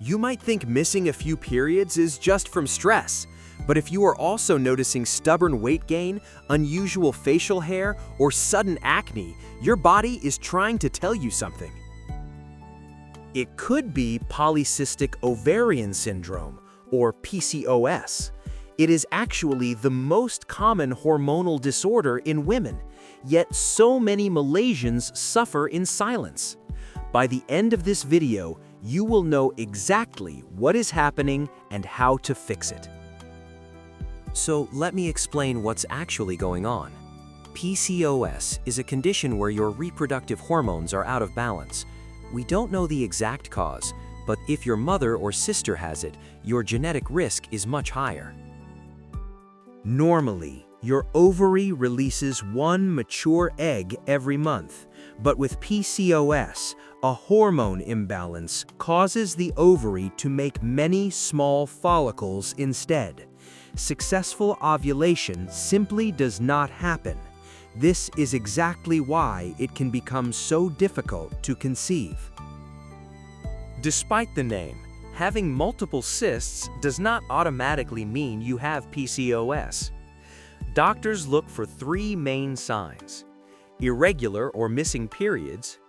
You might think missing a few periods is just from stress, but if you are also noticing stubborn weight gain, unusual facial hair, or sudden acne, your body is trying to tell you something. It could be Polycystic Ovarian Syndrome, or PCOS. It is actually the most common hormonal disorder in women, yet so many Malaysians suffer in silence. By the end of this video, you will know exactly what is happening and how to fix it. So let me explain what's actually going on. PCOS is a condition where your reproductive hormones are out of balance. We don't know the exact cause, but if your mother or sister has it, your genetic risk is much higher. Normally, your ovary releases one mature egg every month, but with PCOS, a hormone imbalance causes the ovary to make many small follicles instead. Successful ovulation simply does not happen. This is exactly why it can become so difficult to conceive. Despite the name, having multiple cysts does not automatically mean you have PCOS. Doctors look for three main signs: irregular or missing periods,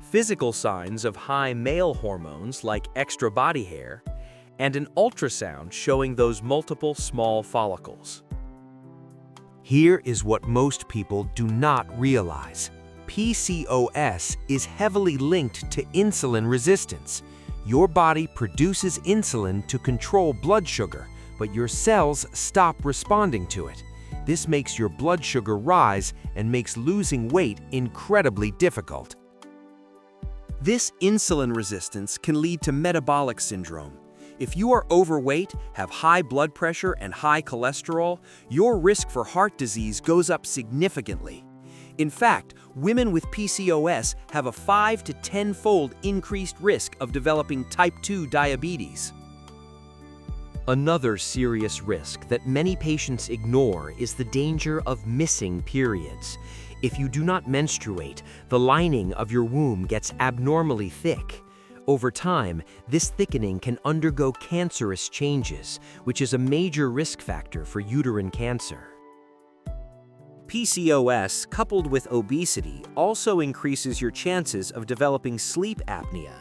physical signs of high male hormones like extra body hair, and an ultrasound showing those multiple small follicles. Here is what most people do not realize. PCOS is heavily linked to insulin resistance. Your body produces insulin to control blood sugar, but your cells stop responding to it. This makes your blood sugar rise and makes losing weight incredibly difficult. This insulin resistance can lead to metabolic syndrome. If you are overweight, have high blood pressure and high cholesterol, your risk for heart disease goes up significantly. In fact, women with PCOS have a 5 to 10-fold increased risk of developing type 2 diabetes. Another serious risk that many patients ignore is the danger of missing periods. If you do not menstruate, the lining of your womb gets abnormally thick. Over time, this thickening can undergo cancerous changes, which is a major risk factor for uterine cancer. PCOS, coupled with obesity, also increases your chances of developing sleep apnea.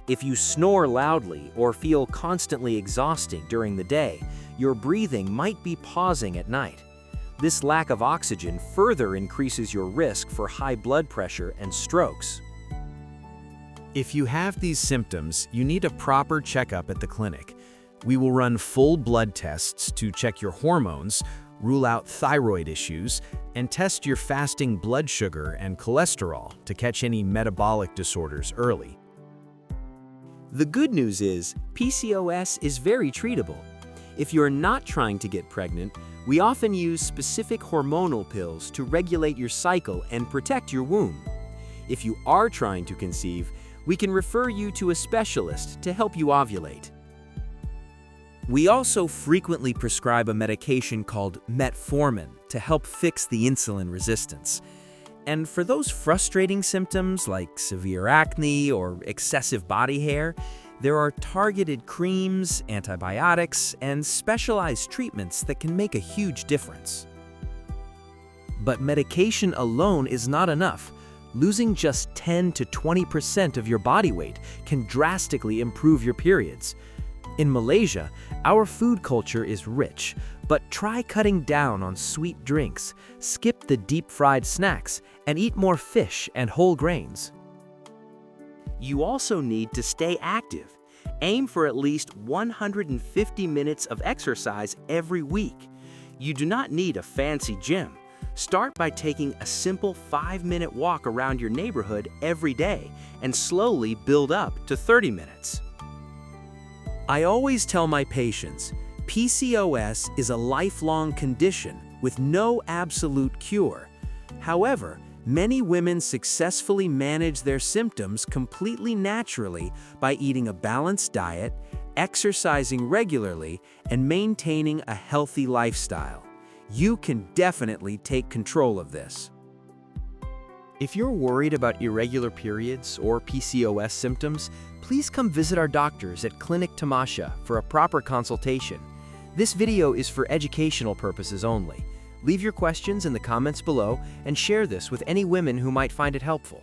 If you snore loudly or feel constantly exhausted during the day, your breathing might be pausing at night. This lack of oxygen further increases your risk for high blood pressure and strokes. If you have these symptoms, you need a proper checkup at the clinic. We will run full blood tests to check your hormones, rule out thyroid issues, and test your fasting blood sugar and cholesterol to catch any metabolic disorders early. The good news is, PCOS is very treatable. If you're not trying to get pregnant, we often use specific hormonal pills to regulate your cycle and protect your womb. If you are trying to conceive, we can refer you to a specialist to help you ovulate. We also frequently prescribe a medication called metformin to help fix the insulin resistance. And for those frustrating symptoms like severe acne or excessive body hair, there are targeted creams, antibiotics, and specialized treatments that can make a huge difference. But medication alone is not enough. Losing just 10 to 20% of your body weight can drastically improve your periods. In Malaysia, our food culture is rich, but try cutting down on sweet drinks, skip the deep-fried snacks, and eat more fish and whole grains. You also need to stay active. Aim for at least 150 minutes of exercise every week. You do not need a fancy gym. Start by taking a simple 5-minute walk around your neighborhood every day and slowly build up to 30 minutes. I always tell my patients, PCOS is a lifelong condition with no absolute cure. However, many women successfully manage their symptoms completely naturally by eating a balanced diet, exercising regularly, and maintaining a healthy lifestyle. You can definitely take control of this. If you're worried about irregular periods or PCOS symptoms, please come visit our doctors at Klinik Temasya for a proper consultation. This video is for educational purposes only. Leave your questions in the comments below and share this with any women who might find it helpful.